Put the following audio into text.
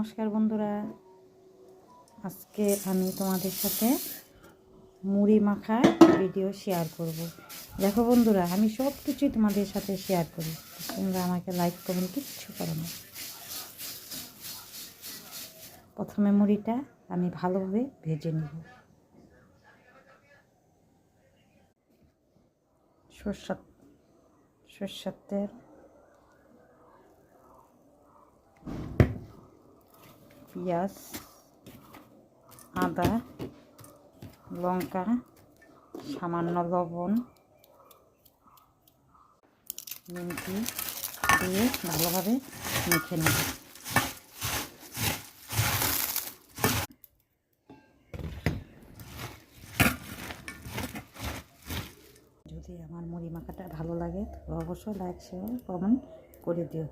নমস্কার বন্ধুরা, আজকে আমি তোমাদের সাথে মুড়ি মাখার ভিডিও শেয়ার করব। দেখো বন্ধুরা, আমি সব কিছুই তোমাদের সাথে শেয়ার করি, তোমরা আমাকে লাইক কমেন্ট কিচ্ছু করো না। প্রথমে মুড়িটা আমি ভালোভাবে ভেজে নেব। সরষের তেল, পেঁয়াজ, আদা, লঙ্কা, সামান্য লবণ, নিমকি দিয়ে ভালোভাবে মেখে নেব। যদি আমার মুড়ি মাখাটা ভালো লাগে তবে অবশ্যই লাইক শেয়ার কমেন্ট করে দিও।